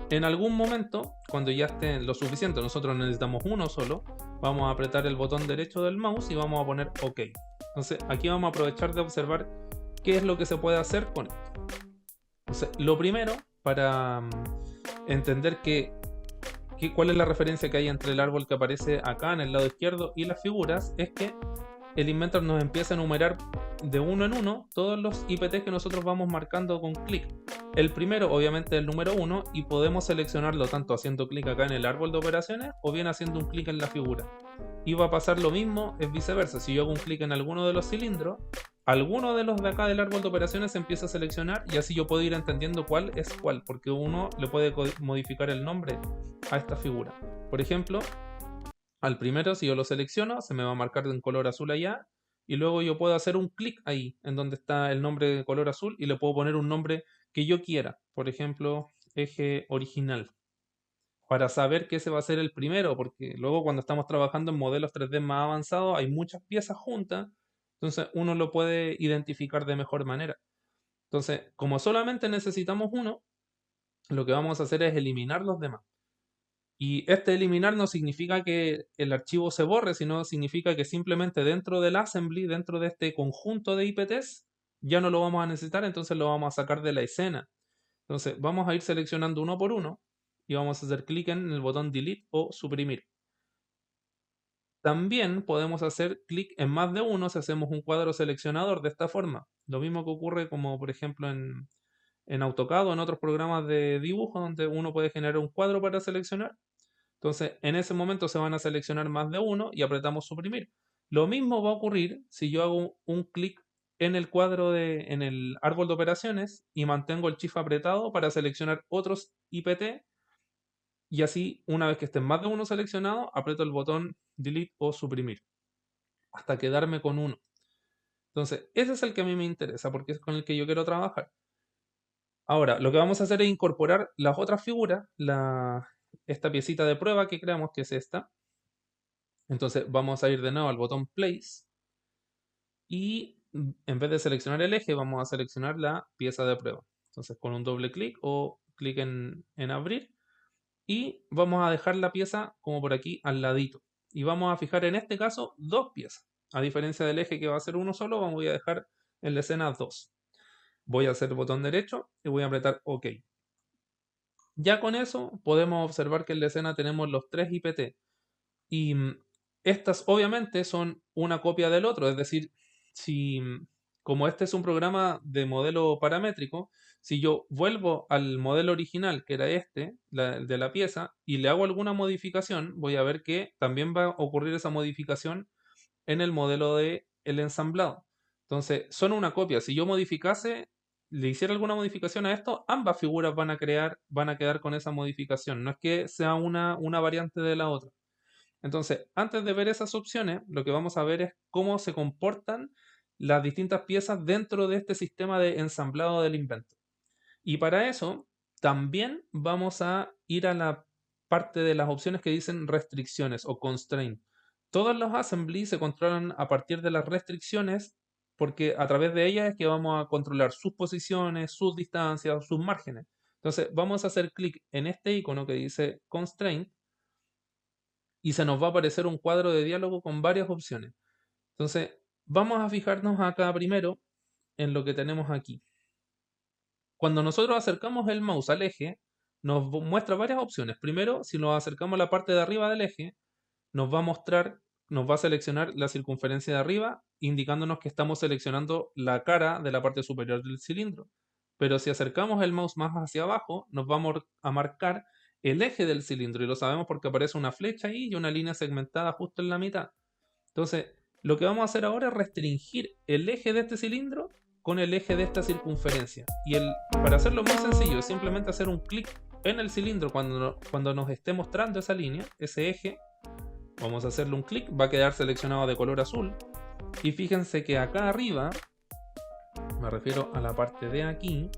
en algún momento, cuando ya esté lo suficiente, nosotros necesitamos uno solo, vamos a apretar el botón derecho del mouse y vamos a poner OK. Entonces aquí vamos a aprovechar de observar qué es lo que se puede hacer con esto. Entonces, lo primero, para entender cuál es la referencia que hay entre el árbol que aparece acá en el lado izquierdo y las figuras, es que el Inventor nos empieza a enumerar de uno en uno todos los IPTs que nosotros vamos marcando con clic. El primero obviamente es el número 1 y podemos seleccionarlo tanto haciendo clic acá en el árbol de operaciones o bien haciendo un clic en la figura. Y va a pasar lo mismo, es viceversa. Si yo hago un clic en alguno de los cilindros, alguno de los de acá del árbol de operaciones se empieza a seleccionar y así yo puedo ir entendiendo cuál es cuál, porque uno le puede modificar el nombre a esta figura. Por ejemplo, al primero, si yo lo selecciono, se me va a marcar en color azul allá y luego yo puedo hacer un clic ahí en donde está el nombre de color azul y le puedo poner un nombre que yo quiera. Por ejemplo, eje original, para saber que ese va a ser el primero, porque luego cuando estamos trabajando en modelos 3D más avanzados hay muchas piezas juntas, entonces uno lo puede identificar de mejor manera. Entonces, como solamente necesitamos uno, lo que vamos a hacer es eliminar los demás. Y este eliminar no significa que el archivo se borre, sino significa que simplemente dentro del assembly, dentro de este conjunto de IPTs, ya no lo vamos a necesitar, entonces lo vamos a sacar de la escena. Entonces vamos a ir seleccionando uno por uno y vamos a hacer clic en el botón delete o suprimir. También podemos hacer clic en más de uno si hacemos un cuadro seleccionador de esta forma. Lo mismo que ocurre como por ejemplo en AutoCAD o en otros programas de dibujo donde uno puede generar un cuadro para seleccionar. Entonces, en ese momento se van a seleccionar más de uno y apretamos suprimir. Lo mismo va a ocurrir si yo hago un clic en el cuadro en el árbol de operaciones y mantengo el shift apretado para seleccionar otros IPT y así, una vez que estén más de uno seleccionados, aprieto el botón delete o suprimir hasta quedarme con uno. Entonces, ese es el que a mí me interesa porque es con el que yo quiero trabajar. Ahora, lo que vamos a hacer es incorporar las otras figuras, esta piecita de prueba que creamos, que es esta. Entonces vamos a ir de nuevo al botón Place y en vez de seleccionar el eje vamos a seleccionar la pieza de prueba. Entonces con un doble clic o clic en abrir y vamos a dejar la pieza como por aquí al ladito. Y vamos a fijar en este caso dos piezas. A diferencia del eje que va a ser uno solo, voy a dejar en la escena dos. Voy a hacer el botón derecho y voy a apretar OK. Ya con eso podemos observar que en la escena tenemos los tres IPT. Y estas obviamente son una copia del otro, es decir, si como este es un programa de modelo paramétrico, si yo vuelvo al modelo original, que era este, de la pieza, y le hago alguna modificación, voy a ver que también va a ocurrir esa modificación en el modelo de el ensamblado. Entonces, son una copia. Si yo modificase, le hiciera alguna modificación a esto, ambas figuras van a quedar con esa modificación. No es que sea una variante de la otra. Entonces, antes de ver esas opciones, lo que vamos a ver es cómo se comportan las distintas piezas dentro de este sistema de ensamblado del Inventor. Y para eso, también vamos a ir a la parte de las opciones que dicen restricciones o constraint. Todos los assemblies se controlan a partir de las restricciones porque a través de ellas es que vamos a controlar sus posiciones, sus distancias, sus márgenes. Entonces, vamos a hacer clic en este icono que dice constraint y se nos va a aparecer un cuadro de diálogo con varias opciones. Entonces, vamos a fijarnos acá primero en lo que tenemos aquí. Cuando nosotros acercamos el mouse al eje, nos muestra varias opciones. Primero, si nos acercamos a la parte de arriba del eje, nos va a mostrar, nos va a seleccionar la circunferencia de arriba, indicándonos que estamos seleccionando la cara de la parte superior del cilindro. Pero si acercamos el mouse más hacia abajo, nos va a marcar el eje del cilindro y lo sabemos porque aparece una flecha ahí y una línea segmentada justo en la mitad. Entonces, lo que vamos a hacer ahora es restringir el eje de este cilindro con el eje de esta circunferencia. Y para hacerlo muy sencillo es simplemente hacer un clic en el cilindro cuando nos esté mostrando esa línea, ese eje. Vamos a hacerle un clic, va a quedar seleccionado de color azul. Y fíjense que acá arriba, me refiero a la parte de aquí,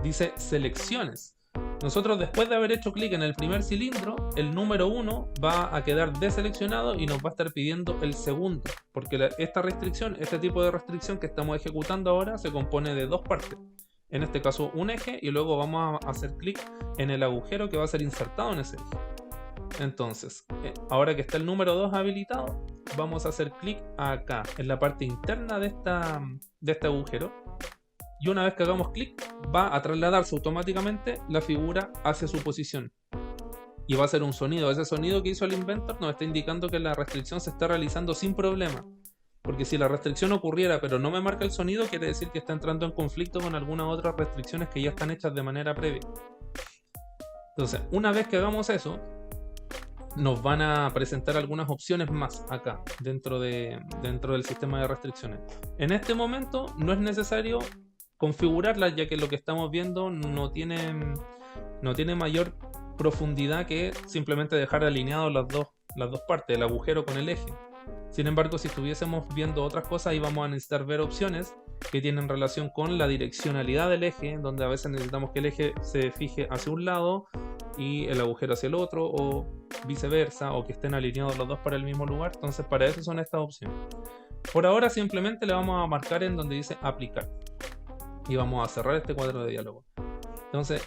dice selecciones. Nosotros después de haber hecho clic en el primer cilindro, el número 1 va a quedar deseleccionado y nos va a estar pidiendo el segundo, porque esta restricción, este tipo de restricción que estamos ejecutando ahora se compone de dos partes. En este caso un eje y luego vamos a hacer clic en el agujero que va a ser insertado en ese eje. Entonces, ahora que está el número 2 habilitado, vamos a hacer clic acá, en la parte interna de este agujero. Y una vez que hagamos clic, va a trasladarse automáticamente la figura hacia su posición. Y va a hacer un sonido. Ese sonido que hizo el inventor nos está indicando que la restricción se está realizando sin problema. Porque si la restricción ocurriera pero no me marca el sonido, quiere decir que está entrando en conflicto con algunas otras restricciones que ya están hechas de manera previa. Entonces, una vez que hagamos eso, nos van a presentar algunas opciones más acá, dentro del sistema de restricciones. En este momento no es necesario configurarlas, ya que lo que estamos viendo no tiene mayor profundidad que simplemente dejar alineados las dos partes, el agujero con el eje. Sin embargo, si estuviésemos viendo otras cosas, ahí vamos a necesitar ver opciones que tienen relación con la direccionalidad del eje, donde a veces necesitamos que el eje se fije hacia un lado y el agujero hacia el otro, o viceversa, o que estén alineados los dos para el mismo lugar. Entonces, para eso son estas opciones. Por ahora simplemente le vamos a marcar en donde dice aplicar y vamos a cerrar este cuadro de diálogo. Entonces,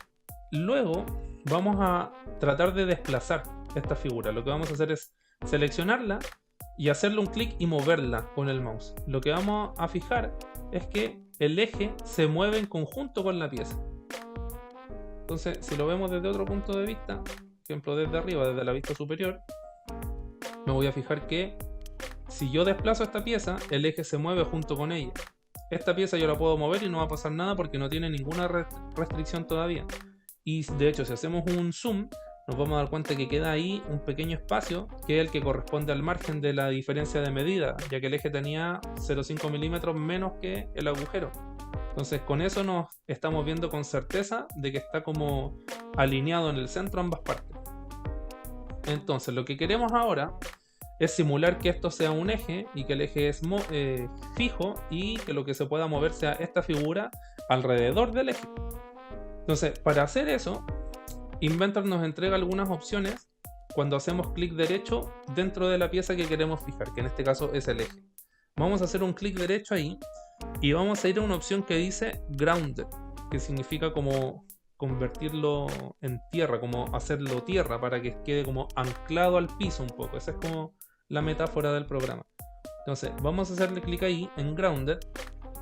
luego vamos a tratar de desplazar esta figura. Lo que vamos a hacer es seleccionarla y hacerle un clic y moverla con el mouse. Lo que vamos a fijar es que el eje se mueve en conjunto con la pieza. Entonces, si lo vemos desde otro punto de vista, por ejemplo desde arriba, desde la vista superior, me voy a fijar que si yo desplazo esta pieza, el eje se mueve junto con ella. Esta pieza yo la puedo mover y no va a pasar nada porque no tiene ninguna restricción todavía. Y de hecho, si hacemos un zoom, nos vamos a dar cuenta que queda ahí un pequeño espacio que es el que corresponde al margen de la diferencia de medida, ya que el eje tenía 0,5 milímetros menos que el agujero. Entonces, con eso nos estamos viendo con certeza de que está como alineado en el centro ambas partes. Entonces, lo que queremos ahora es simular que esto sea un eje y que el eje es fijo y que lo que se pueda mover sea esta figura alrededor del eje. Entonces, para hacer eso, Inventor nos entrega algunas opciones cuando hacemos clic derecho dentro de la pieza que queremos fijar, que en este caso es el eje. Vamos a hacer un clic derecho ahí y vamos a ir a una opción que dice Grounded, que significa como convertirlo en tierra, como hacerlo tierra para que quede como anclado al piso un poco. Esa es como la metáfora del programa. Entonces vamos a hacerle clic ahí en Grounded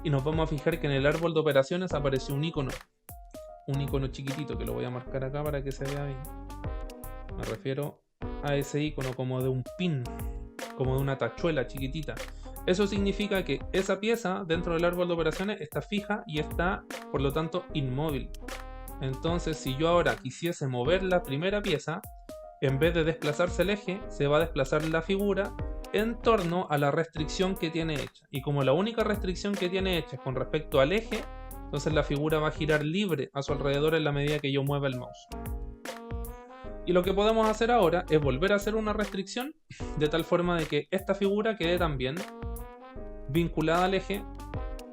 y nos vamos a fijar que en el árbol de operaciones apareció un icono chiquitito que lo voy a marcar acá para que se vea bien. Me refiero a ese icono como de un pin, como de una tachuela chiquitita. Eso significa que esa pieza dentro del árbol de operaciones está fija y está, por lo tanto, inmóvil. Entonces, si yo ahora quisiese mover la primera pieza, en vez de desplazarse el eje, se va a desplazar la figura en torno a la restricción que tiene hecha. Y como la única restricción que tiene hecha es con respecto al eje, entonces la figura va a girar libre a su alrededor en la medida que yo mueva el mouse. Y lo que podemos hacer ahora es volver a hacer una restricción de tal forma de que esta figura quede también vinculada al eje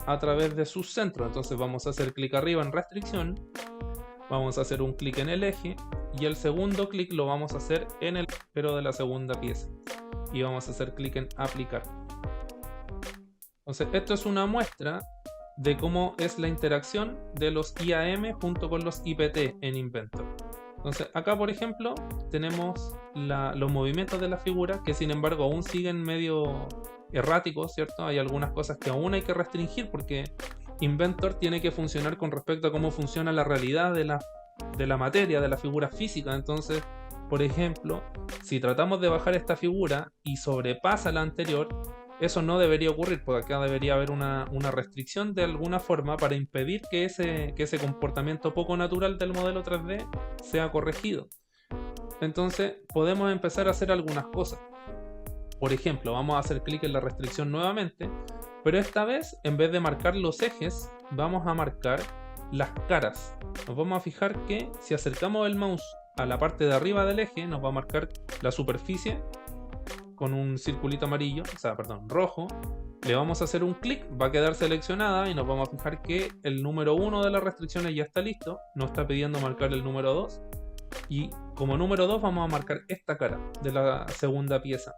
a través de sus centros. Entonces vamos a hacer clic arriba en restricción, vamos a hacer un clic en el eje y el segundo clic lo vamos a hacer en el agujero de la segunda pieza y vamos a hacer clic en aplicar. Entonces esto es una muestra de cómo es la interacción de los IAM junto con los IPT en Inventor. Entonces acá, por ejemplo, tenemos los movimientos de la figura que sin embargo aún siguen medio erráticos, ¿cierto? Hay algunas cosas que aún hay que restringir porque Inventor tiene que funcionar con respecto a cómo funciona la realidad de la materia, de la figura física. Entonces, por ejemplo, si tratamos de bajar esta figura y sobrepasa la anterior, eso no debería ocurrir, porque acá debería haber una restricción de alguna forma para impedir que ese comportamiento poco natural del modelo 3D sea corregido. Entonces podemos empezar a hacer algunas cosas. Por ejemplo, vamos a hacer clic en la restricción nuevamente, pero esta vez en vez de marcar los ejes, vamos a marcar las caras. Nos vamos a fijar que si acercamos el mouse a la parte de arriba del eje, nos va a marcar la superficie con un circulito amarillo, rojo. Le vamos a hacer un clic, va a quedar seleccionada y nos vamos a fijar que el número 1 de las restricciones ya está listo. Nos está pidiendo marcar el número 2 y como número 2 vamos a marcar esta cara de la segunda pieza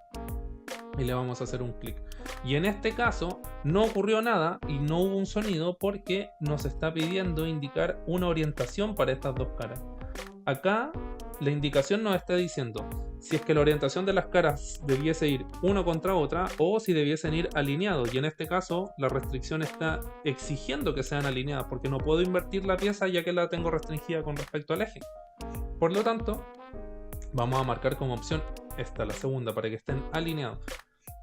y le vamos a hacer un clic. Y en este caso no ocurrió nada y no hubo un sonido porque nos está pidiendo indicar una orientación para estas dos caras. Acá la indicación nos está diciendo si es que la orientación de las caras debiese ir una contra otra o si debiesen ir alineados. Y en este caso la restricción está exigiendo que sean alineadas porque no puedo invertir la pieza ya que la tengo restringida con respecto al eje. Por lo tanto, vamos a marcar como opción esta, la segunda, para que estén alineados.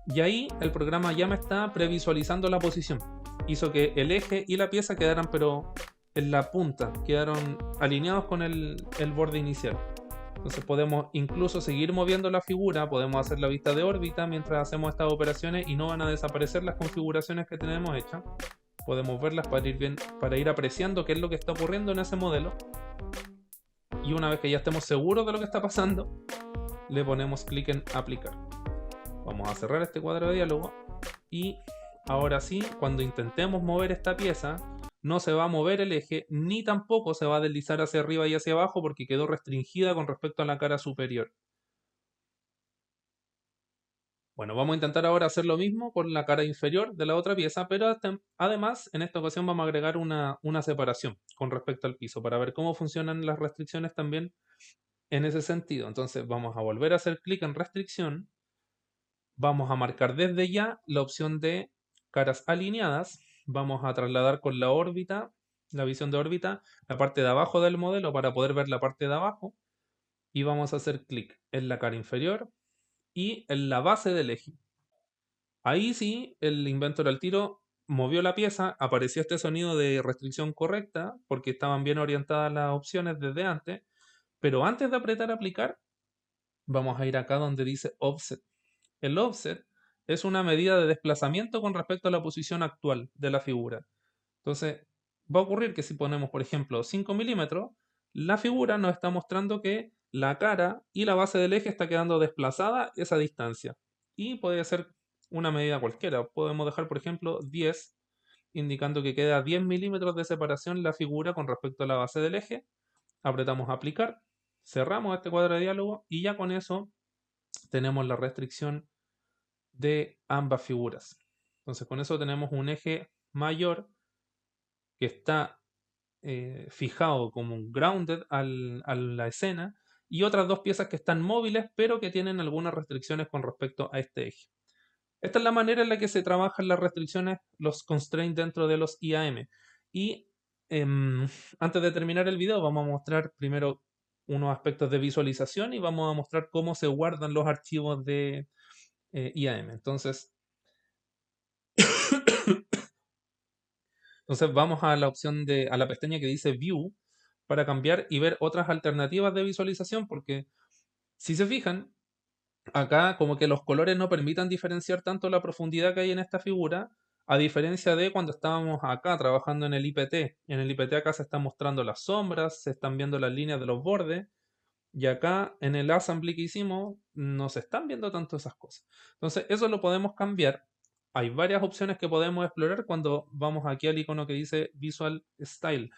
Y ahí el programa ya me está previsualizando la posición. Hizo que el eje y la pieza quedaran pero en la punta, quedaron alineados con el borde inicial. Entonces podemos incluso seguir moviendo la figura, podemos hacer la vista de órbita mientras hacemos estas operaciones y no van a desaparecer las configuraciones que tenemos hechas. Podemos verlas para ir apreciando qué es lo que está ocurriendo en ese modelo. Y una vez que ya estemos seguros de lo que está pasando, le ponemos clic en aplicar. Vamos a cerrar este cuadro de diálogo y ahora sí, cuando intentemos mover esta pieza, no se va a mover el eje ni tampoco se va a deslizar hacia arriba y hacia abajo porque quedó restringida con respecto a la cara superior. Bueno, vamos a intentar ahora hacer lo mismo con la cara inferior de la otra pieza, pero además en esta ocasión vamos a agregar una separación con respecto al piso para ver cómo funcionan las restricciones también en ese sentido. Entonces vamos a volver a hacer clic en restricción, vamos a marcar desde ya la opción de caras alineadas, vamos a trasladar con la órbita, la visión de órbita, la parte de abajo del modelo para poder ver la parte de abajo y vamos a hacer clic en la cara inferior y en la base del eje. Ahí sí, el Inventor al tiro movió la pieza, apareció este sonido de restricción correcta porque estaban bien orientadas las opciones desde antes, pero antes de apretar aplicar, vamos a ir acá donde dice offset. El offset es una medida de desplazamiento con respecto a la posición actual de la figura. Entonces, va a ocurrir que si ponemos, por ejemplo, 5 milímetros, la figura nos está mostrando que la cara y la base del eje está quedando desplazada esa distancia. Y puede ser una medida cualquiera. Podemos dejar, por ejemplo, 10, indicando que queda 10 milímetros de separación la figura con respecto a la base del eje. Apretamos aplicar, cerramos este cuadro de diálogo y ya con eso tenemos la restricción de ambas figuras. Entonces con eso tenemos un eje mayor que está fijado como un grounded a la escena y otras dos piezas que están móviles pero que tienen algunas restricciones con respecto a este eje. Esta es la manera en la que se trabajan las restricciones, los constraints dentro de los IAM. Y antes de terminar el video vamos a mostrar primero unos aspectos de visualización y vamos a mostrar cómo se guardan los archivos de IAM. Entonces vamos a la opción a la pestaña que dice View para cambiar y ver otras alternativas de visualización porque si se fijan, acá como que los colores no permitan diferenciar tanto la profundidad que hay en esta figura, a diferencia de cuando estábamos acá trabajando en el IPT. En el IPT acá se están mostrando las sombras, se están viendo las líneas de los bordes, y acá en el assembly que hicimos no se están viendo tanto esas cosas. Entonces eso lo podemos cambiar. Hay varias opciones que podemos explorar cuando vamos aquí al icono que dice Visual Style.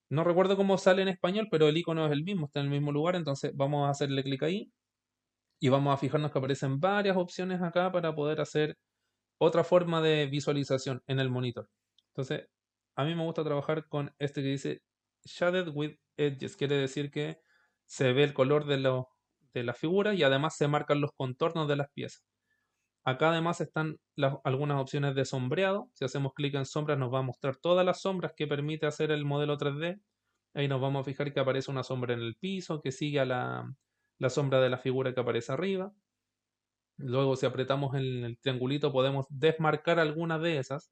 No recuerdo cómo sale en español, pero el icono es el mismo, está en el mismo lugar, entonces vamos a hacerle clic ahí y vamos a fijarnos que aparecen varias opciones acá para poder hacer otra forma de visualización en el monitor. Entonces, a mí me gusta trabajar con este que dice Shaded with Edges, quiere decir que se ve el color de la figura y además se marcan los contornos de las piezas. Acá además están algunas opciones de sombreado. Si hacemos clic en sombras nos va a mostrar todas las sombras que permite hacer el modelo 3D. Ahí nos vamos a fijar que aparece una sombra en el piso que sigue a la sombra de la figura que aparece arriba. Luego si apretamos en el triangulito podemos desmarcar algunas de esas.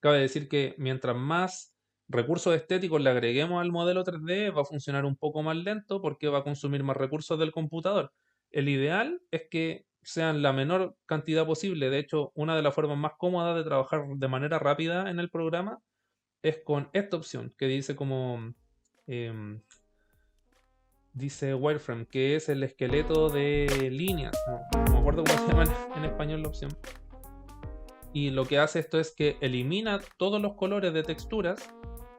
Cabe decir que mientras más recursos estéticos le agreguemos al modelo 3D va a funcionar un poco más lento porque va a consumir más recursos del computador. El ideal es que sean la menor cantidad posible. De hecho, una de las formas más cómodas de trabajar de manera rápida en el programa es con esta opción que dice como dice wireframe, que es el esqueleto de líneas. No me acuerdo cómo se llama en español la opción. Y lo que hace esto es que elimina todos los colores de texturas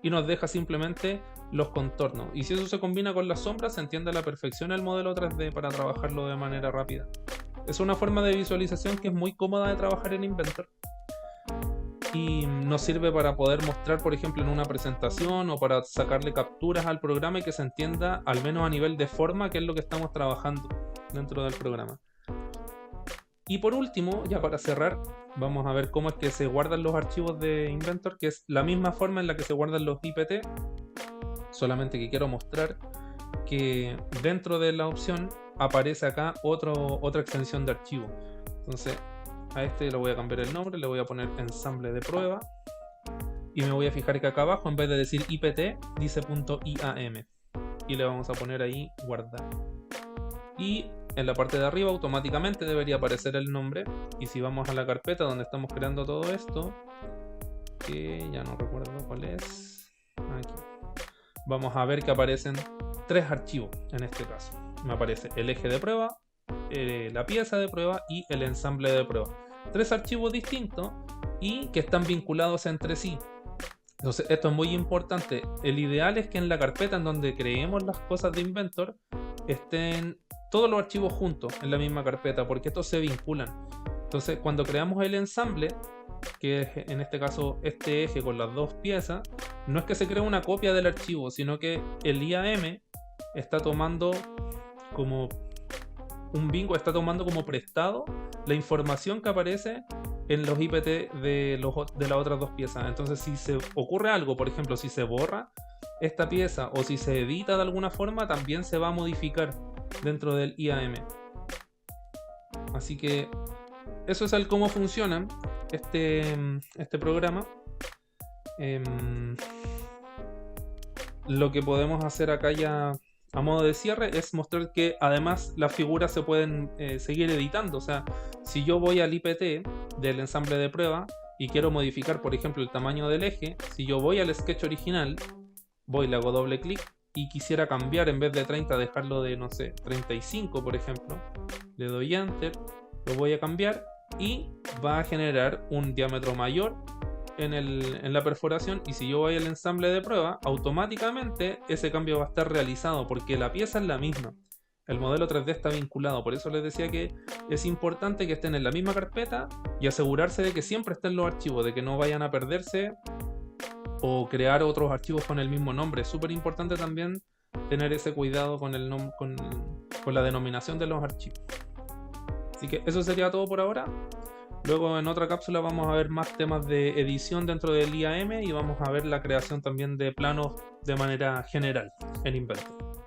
y nos deja simplemente los contornos. Y si eso se combina con las sombras, se entiende a la perfección el modelo 3D para trabajarlo de manera rápida. Es una forma de visualización que es muy cómoda de trabajar en Inventor. y nos sirve para poder mostrar, por ejemplo, en una presentación o para sacarle capturas al programa y que se entienda, al menos a nivel de forma, qué es lo que estamos trabajando dentro del programa. Y por último, ya para cerrar, vamos a ver cómo es que se guardan los archivos de Inventor, que es la misma forma en la que se guardan los IPT, solamente que quiero mostrar que dentro de la opción aparece acá otra extensión de archivo. Entonces a este le voy a cambiar el nombre, le voy a poner ensamble de prueba y me voy a fijar que acá abajo en vez de decir IPT dice .iam y le vamos a poner ahí guardar. Y en la parte de arriba automáticamente debería aparecer el nombre, y si vamos a la carpeta donde estamos creando todo esto, que ya no recuerdo cuál es, aquí, vamos a ver que aparecen 3 archivos en este caso. Me aparece el eje de prueba, la pieza de prueba y el ensamble de prueba. 3 archivos distintos y que están vinculados entre sí. Entonces esto es muy importante. El ideal es que en la carpeta en donde creemos las cosas de Inventor estén todos los archivos juntos en la misma carpeta, porque estos se vinculan. Entonces cuando creamos el ensamble, que es en este caso este eje con las 2 piezas, no es que se cree una copia del archivo, sino que el IAM está tomando como un bingo, está tomando como prestado la información que aparece en los IPT de las otras 2 piezas. Entonces si se ocurre algo, por ejemplo, si se borra esta pieza o si se edita de alguna forma, también se va a modificar dentro del IAM. Así que eso es el cómo funciona este programa. Lo que podemos hacer acá ya a modo de cierre es mostrar que además las figuras se pueden seguir editando. O sea, si yo voy al IPT del ensamble de prueba y quiero modificar, por ejemplo, el tamaño del eje, si yo voy al sketch original, voy, le hago doble clic y quisiera cambiar, en vez de 30 dejarlo de, no sé, 35 por ejemplo, le doy enter, lo voy a cambiar y va a generar un diámetro mayor en la perforación, y si yo voy al ensamble de prueba, automáticamente ese cambio va a estar realizado porque la pieza es la misma, el modelo 3D está vinculado. Por eso les decía que es importante que estén en la misma carpeta y asegurarse de que siempre estén los archivos, de que no vayan a perderse o crear otros archivos con el mismo nombre. Es súper importante también tener ese cuidado con la denominación de los archivos. Así que eso sería todo por ahora. Luego en otra cápsula vamos a ver más temas de edición dentro del IAM y vamos a ver la creación también de planos de manera general en Inventor.